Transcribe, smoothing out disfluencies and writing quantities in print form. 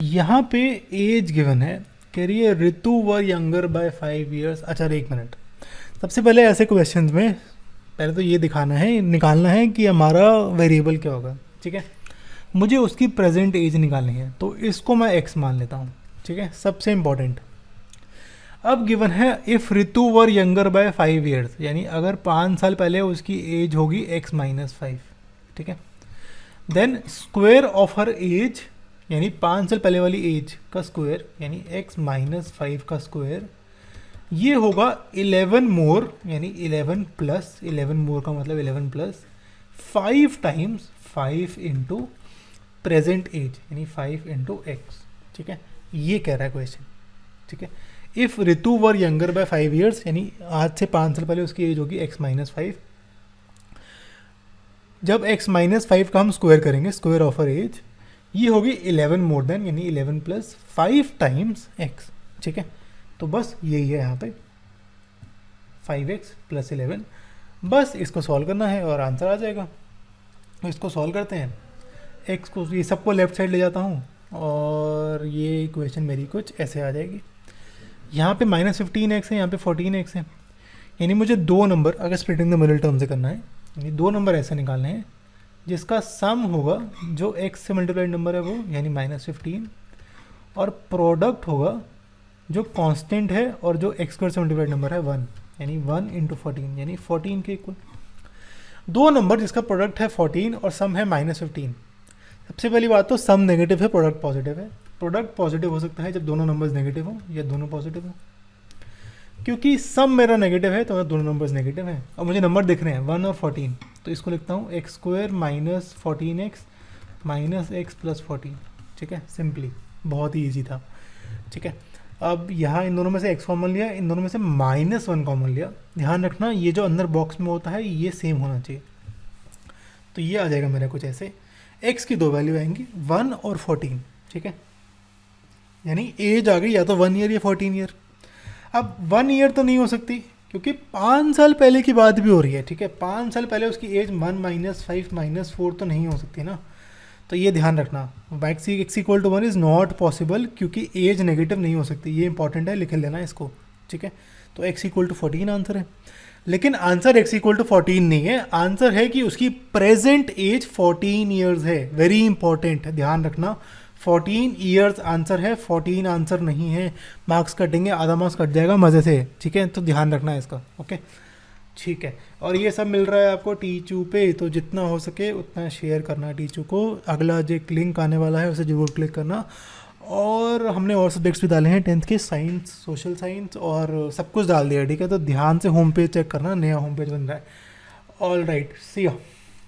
यहाँ पे as given है, कह रही है ऋतु वर यंगर बाय 5 years। अच्छा 1 मिनट, सबसे पहले ऐसे क्वेश्चंस में पहले तो ये दिखाना है, निकालना है कि हमारा वेरिएबल क्या होगा, ठीक है। मुझे उसकी प्रेजेंट एज निकालनी है, तो इसको मैं एक्स मान लेता हूँ, ठीक है, सबसे इम्पॉर्टेंट। अब गिवन है if Ritu were younger by 5 years, यानी अगर 5 साल पहले उसकी एज होगी x माइनस 5, ठीक है। Then square of her age, यानी 5 साल पहले वाली एज का स्क्वायर, यानी x माइनस 5 का स्क्वायर, ये होगा 11 मोर, यानी 11 प्लस, 11 मोर का मतलब 11 plus 5 times 5 into present age, यानी 5 इंटू एक्स, ठीक है। ये कह रहा है क्वेश्चन, ठीक है। If Ritu were younger by 5 years, यानी आज से 5 साल पहले उसकी एज होगी x माइनस 5। जब x माइनस 5 का हम स्क्वायर करेंगे, स्क्वायर ऑफ हर एज, ये होगी 11 मोर देन, यानी 11 प्लस 5 टाइम्स x, ठीक है। तो बस यही है यहाँ पे 5x प्लस 11, बस इसको सॉल्व करना है और आंसर आ जाएगा। तो इसको सॉल्व करते हैं, x को, ये सबको लेफ्ट साइड ले जाता हूँ और ये इक्वेशन मेरी कुछ ऐसे आ जाएगी। यहाँ पे -15x है, यहाँ पे 14x है, यानी मुझे दो नंबर, अगर स्प्लिटिंग द मिडिल टर्म से करना है, यानी दो नंबर ऐसे निकालने हैं जिसका सम होगा जो x से मल्टीप्लाइड नंबर है वो, यानी -15, और प्रोडक्ट होगा जो कांस्टेंट है और जो x स्क्वायर से मल्टीप्लाइड नंबर है 1, यानी 1 इंटू 14, यानी 14 के इक्वल। दो नंबर जिसका प्रोडक्ट है 14 और सम है -15। सबसे पहली बात तो सम नेगेटिव है, प्रोडक्ट पॉजिटिव है। प्रोडक्ट पॉजिटिव हो सकता है जब दोनों नंबर्स नेगेटिव हो या दोनों पॉजिटिव हो। क्योंकि सम मेरा नेगेटिव है तो दोनों नंबर्स नेगेटिव हैं और मुझे नंबर दिख रहे हैं 1 और 14, तो इसको लिखता हूँ x square minus 14x minus x plus 14, ठीक है। सिंपली बहुत ही ईजी था, ठीक है। अब यहाँ इन दोनों में से x कॉमन लिया, इन दोनों में से -1 कॉमन लिया। ध्यान रखना ये जो अंदर बॉक्स में होता है ये सेम होना चाहिए, तो ये आ जाएगा मेरा कुछ ऐसे। x की दो वैल्यू आएंगी 1 और 14, ठीक है, यानी एज आ गई या तो 1 ईयर या 14 ईयर। अब 1 ईयर तो नहीं हो सकती क्योंकि 5 साल पहले की बात भी हो रही है, ठीक है। 5 साल पहले उसकी एज 1 - 5 - 4 तो नहीं हो सकती ना, तो ये ध्यान रखना। x equal to 1 is not possible क्योंकि एज नेगेटिव नहीं हो सकती, ये इंपॉर्टेंट है, लिख लेना इसको, ठीक है। तो x इक्वल टू 14 आंसर है, लेकिन आंसर x इक्वल टू 14 नहीं है, आंसर है कि उसकी प्रेजेंट एज 14 ईयर्स है। वेरी इंपॉर्टेंट, ध्यान रखना, 14 ईयर्स आंसर है, 14 आंसर नहीं है। मार्क्स कटेंगे, आधा मार्क्स कट जाएगा मज़े से, ठीक है, तो ध्यान रखना है इसका, ओके, ठीक है। और ये सब मिल रहा है आपको टीचू पे, तो जितना हो सके उतना शेयर करना टीचू को। अगला जो लिंक आने वाला है उसे ज़रूर क्लिक करना। और हमने और सब्जेक्ट्स भी डाले हैं 10th के, साइंस, सोशल साइंस और सब कुछ डाल दिया, ठीक है। तो ध्यान से होम पेज चेक करना, नया होम पेज बन रहा है। All right, see you.